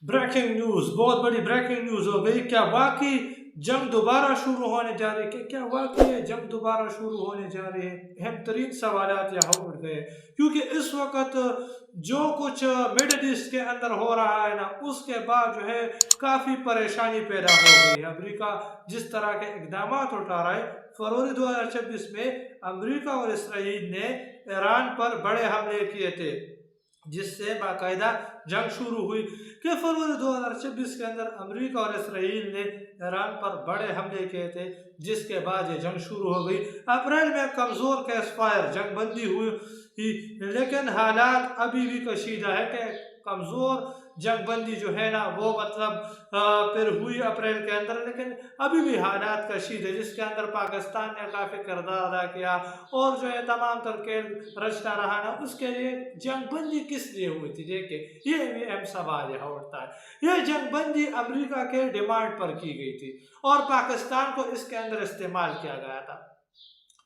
Breaking news, बहुत बड़ी breaking news हो गई। क्या वाकई जंग दोबारा शुरू होने जा रही है? क्या वाकई ये जंग दोबारा शुरू होने जा रही है? अहम तरीन सवाल यहाँ उठ गए, क्योंकि इस वक्त जो कुछ मिडल ईस्ट के अंदर हो रहा है ना, उसके बाद जो है काफ़ी परेशानी पैदा हो गई है। अमेरिका जिस तरह के इकदाम उठा रहा है, फरवरी 2026 में अमेरिका और इसराइल ने ईरान पर बड़े हमले किए थे, जिससे बाकायदा जंग शुरू हुई। कि फरवरी 2026 के अंदर अमेरिका और इसराइल ने ईरान पर बड़े हमले किए थे, जिसके बाद ये जंग शुरू हो गई। अप्रैल में कमज़ोर कैश फायर जंग बंदी हुई, लेकिन हालात अभी भी कशीदा है कि कमज़ोर जंग बंदी जो है ना वो फिर हुई अप्रैल के अंदर, लेकिन अभी भी हालात कशीद है, जिसके अंदर पाकिस्तान ने काफ़ी किरदार अदा किया और जो है तमाम तर खेल रचना रहा ना, उसके लिए जंग बंदी किस लिए हुई थी? देखिए, ये भी अहम सवाल यहाँ उठता है। ये जंग बंदी अमेरिका के डिमांड पर की गई थी और पाकिस्तान को इसके अंदर इस्तेमाल किया गया था।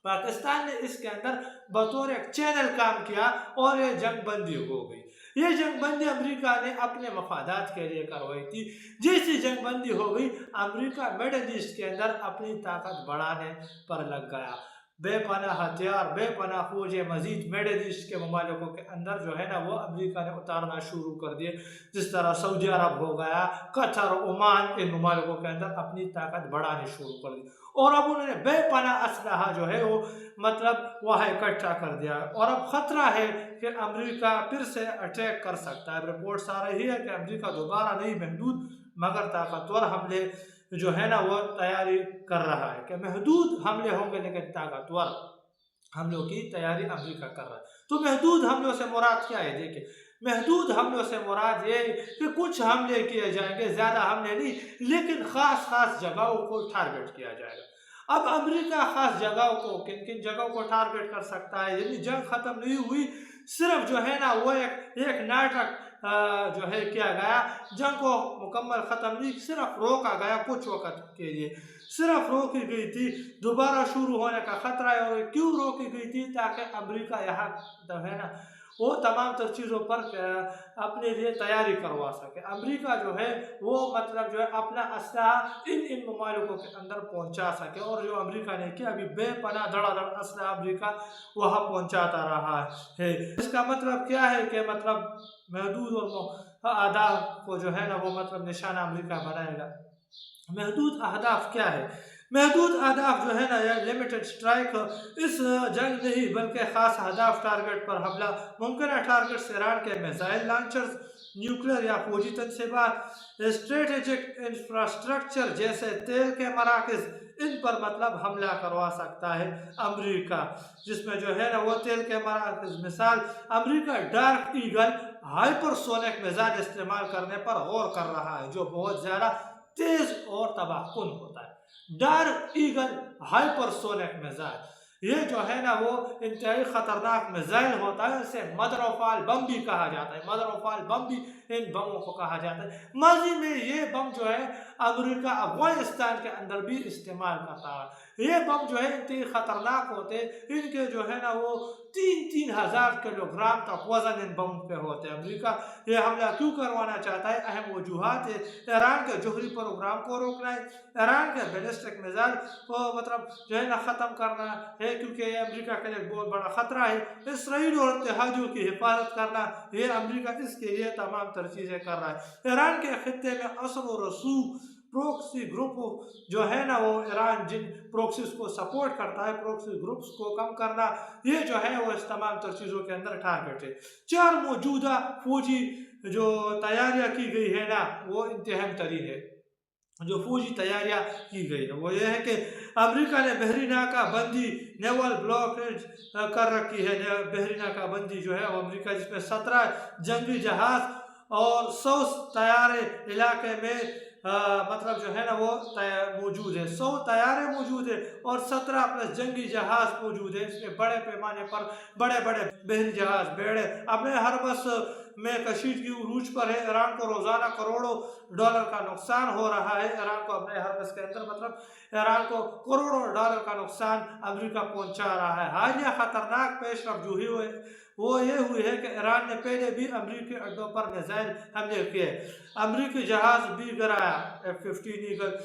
पाकिस्तान ने इसके अंदर बतौर एक चैनल काम किया और ये जंग बंदी हो गई। ये जंग बंदी अमेरिका ने अपने मफादात के लिए करवाई थी। जैसी जंग बंदी हो गई, अमेरिका मिडल ईस्ट के अंदर अपनी ताकत बढ़ाने पर लग गया। बेपनाह हथियार, बेपनाह फौजें मजीद मिडल ईस्ट के ममालिकों के अंदर जो है ना वो अमेरिका ने उतारना शुरू कर दिए। जिस तरह सऊदी अरब हो गया, कतर, ओमान, इन ममालिकों के अंदर अपनी ताकत बढ़ानी शुरू कर दी और अब उन्होंने बेपनाह असलहा जो है वो वहाँ इकट्ठा कर दिया। और अब खतरा है कि अमेरिका फिर से अटैक कर सकता है। रिपोर्ट्स आ रही है कि अमेरिका दोबारा नहीं, महदूद मगर ताकतवर हमले जो है ना वो तैयारी कर रहा है, कि महदूद हमले होंगे लेकिन ताकतवर हमलों की तैयारी अमेरिका कर रहा है। तो महदूद हमलों से मुराद क्या है? देखिए, महदूद हमलों से मुराद ये कि कुछ हमले किए जाएंगे, ज़्यादा हमले नहीं, लेकिन ख़ास ख़ास जगहों को टारगेट किया जाएगा। अब अमेरिका ख़ास जगहों को, किन किन जगहों को टारगेट कर सकता है? यदि जंग ख़त्म नहीं हुई, सिर्फ जो है ना वो एक एक नाटक जो है किया गया, जंग को मुकम्मल ख़त्म नहीं, सिर्फ रोका गया कुछ वक़्त के लिए, सिर्फ रोकी गई थी। दोबारा शुरू होने का खतरा है। और क्यों रोकी गई थी? ताकि अमेरिका यहाँ जो है ना वो तमाम तर चीज़ों पर अपने लिए तैयारी करवा सके। अमेरिका जो है वो जो है अपना असलहा इन इन ममालिकों के अंदर पहुंचा सके, और जो अमेरिका ने किया, अभी बेपनाह धड़ाधड़ असलहा अमेरिका वहाँ पहुंचाता रहा है। इसका मतलब क्या है? कि महदूद और अहदाफ को जो है ना वो निशाना अमेरिका बनाएगा। महदूद अहदाफ क्या है? महदूद अहदाफ जो है ना या लिमिटेड स्ट्राइक, इस जंग नहीं बल्कि खास अहदाफ टारगेट पर हमला, मुमकिन टारगेट ईरान के मिसाइल लॉन्चर्स, न्यूक्लियर या फौजी तनसीबात, स्ट्रेटेजिक इंफ्रास्ट्रक्चर जैसे तेल के मराकज, इन पर हमला करवा सकता है अमेरिका। जिसमें जो है ना वो तेल के मराकज, मिसाल America dark eagle hypersonic missile इस्तेमाल करने पर गौर कर रहा है, जो बहुत ज़्यादा तेज और तबाहकुन होता है। डार्क ईगल हाइपरसोनिक मिसाइल, ये जो है ना वो इंतहाई खतरनाक मिसाइल होता है। इसे मदर ऑफ ऑल बम भी कहा जाता है। मदर ऑफ ऑल बम भी इन बमों को कहा जाता है। माजी में ये बम जो है अमेरिका अफगानिस्तान के अंदर भी इस्तेमाल करता है। ये बम जो है इंतहाई खतरनाक होते हैं। इनके जो है ना वो 3,000 किलोग्राम तक वजन इन बम पे होते हैं। अमेरिका ये हमला क्यों करवाना चाहता है? अहम वजूहत है। ईरान के जोहरी प्रोग्राम को रोकना है, ईरान के बैलिस्टिक मिसाइल को जो है ना ख़त्म करना है, क्योंकि ये अमेरिका के लिए बहुत बड़ा ख़तरा है। इसराइल और इत्तेहादियों की हिफाजत करना, ये अमेरिका इसके लिए तमाम तर चीज़ें कर रहा है। ईरान के खत्े में असर और रसूख प्रोक्सी ग्रुप जो है ना वो ईरान जिन प्रोक्सीज को सपोर्ट करता है, प्रोक्सी ग्रुप्स को कम करना, ये जो है वो इस तमाम तर चीज़ों के अंदर टारगेट है। 4 मौजूदा फौजी जो तैयारियां की गई है ना वो इंतहाई तरीन है। जो फौजी तैयारियां की गई है वो ये है कि अमेरिका ने बहरी नाका बंदी, नेवल ब्लॉकेज कर रखी है। बहरी नाका बंदी जो है वो अमेरिका, जिसमें 17 जंगी जहाज और 100 तैयारे इलाके में जो है ना वो मौजूद है। 100 तैयारे मौजूद है और 17 प्लस जंगी जहाज मौजूद है। इसमें बड़े पैमाने पर बड़े बड़े बहरी जहाज, बेड़े अपने हर बस में कशीदगी उरूज पर है। ईरान को रोज़ाना करोड़ों डॉलर का नुकसान हो रहा है। ईरान को अपने हर बस के अंदर ईरान को करोड़ों डॉलर का नुकसान अमेरिका पहुंचा रहा है। हालिया खतरनाक पेशरफ जो हुई वो ये हुई है कि ईरान ने पहले भी अमेरिकी अड्डों पर मिसाइल हमले किए। امریکی جہاز بھی گرایا F-15 ایگل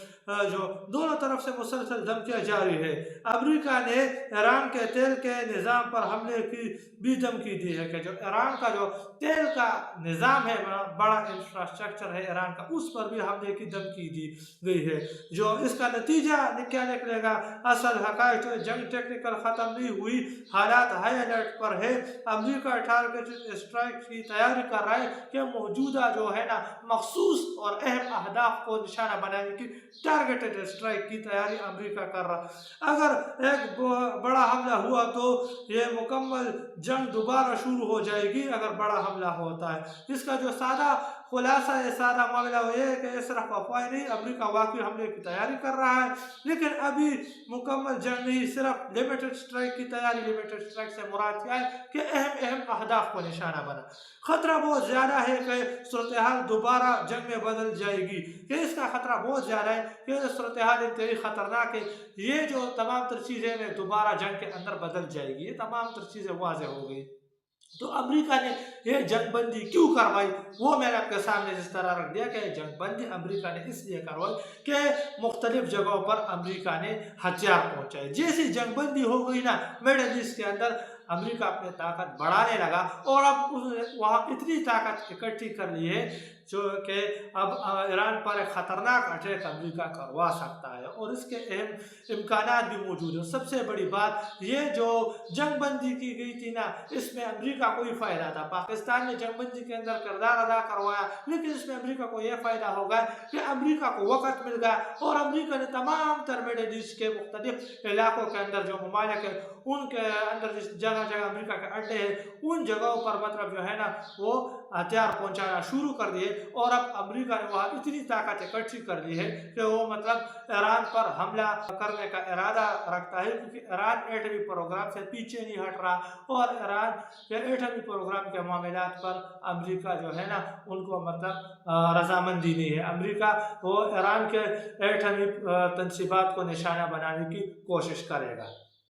جو دونوں طرف سے مسلسل دھمکیاں جاری ہے۔ امریکہ نے ایران کے تیل کے نظام پر حملے کی بھی دھمکی دی ہے کہ جو ایران کا جو تیل کا نظام ہے، بڑا انفراسٹرکچر ہے ایران کا، اس پر بھی حملے کی دھمکی دی گئی ہے۔ جو اس کا نتیجہ کیا نکلے گا؟ اصل حقائق جو جنگ ٹیکنیکل ختم نہیں ہوئی، حالات ہائی الرٹ پر ہے۔ امریکہ ٹارگیٹڈ اسٹرائک کی تیاری کر رہا ہے کہ موجودہ جو ہے نا مخصوص اور اہم اہداف کو نشانہ بنانے کی ٹارگیٹڈ اسٹرائک کی تیاری امریکہ کر رہا ہے۔ اگر ایک بڑا حملہ ہوا تو یہ مکمل جنگ دوبارہ شروع ہو جائے گی اگر بڑا حملہ ہوتا ہے۔ اس کا جو سادہ خلاصہ ہے، سادہ معاملہ یہ ہے کہ صرف افواہ نہیں، امریکہ واقعی حملے کی تیاری کر رہا ہے، لیکن ابھی مکمل جنگ نہیں، صرف لمیٹڈ اسٹرائک کی تیاری۔ لمیٹڈ اسٹرائک سے مراد کیا ہے کہ اہم اہداف کو نشانہ بنا۔ خطرہ بہت زیادہ ہے کہ صورتحال دوبارہ جنگ میں بدل جائے گی، کہ اس کا خطرہ بہت زیادہ ہے کہ صورتحال انتہائی خطرناک ہے۔ یہ جو تمام تر چیزیں دوبارہ جنگ کے اندر بدل جائے گی، یہ تمام تر چیزیں واضح ہو گئی۔ تو امریکہ نے یہ جنگ بندی کیوں کروائی وہ میں نے آپ کے سامنے اس طرح رکھ دیا کہ جنگ بندی امریکہ نے اس لیے کروائی کہ مختلف جگہوں پر امریکہ نے ہتھیار پہنچائے۔ جیسی جنگ بندی ہو گئی نا میڈل ایسٹ کے اندر، امریکہ اپنے طاقت بڑھانے لگا اور اب وہاں اتنی طاقت اکٹھی کر لی ہے جو کہ اب ایران پر ایک خطرناک اٹیک امریکہ کروا سکتا ہے، اور اس کے اہم امکانات بھی موجود ہیں۔ سب سے بڑی بات یہ جو جنگ بندی کی گئی تھی نا، اس میں امریکہ کو ہی فائدہ تھا۔ پاکستان نے جنگ بندی کے اندر کردار ادا کروایا، لیکن اس میں امریکہ کو یہ فائدہ ہوگا کہ امریکہ کو وقت مل گیا، اور امریکہ نے تمام تر میڈل ایسٹ کے مختلف علاقوں کے اندر جو ممالک ہیں ان کے اندر جس جگہ امریکہ کے اڈے ہیں ان جگہوں پر مطلب جو ہے نا وہ ہتھیار پہنچانا شروع کر دیے، اور اب امریکہ نے وہاں اتنی طاقت اکٹھی کر لی ہے کہ وہ مطلب ایران پر حملہ کرنے کا ارادہ رکھتا ہے، کیونکہ ایران ایٹمی پروگرام سے پیچھے نہیں ہٹ رہا، اور ایران کے ایٹمی پروگرام کے معاملات پر امریکہ جو ہے نا ان کو مطلب رضامندی نہیں ہے۔ امریکہ وہ ایران کے ایٹمی تنصیبات کو نشانہ بنانے کی کوشش کرے گا۔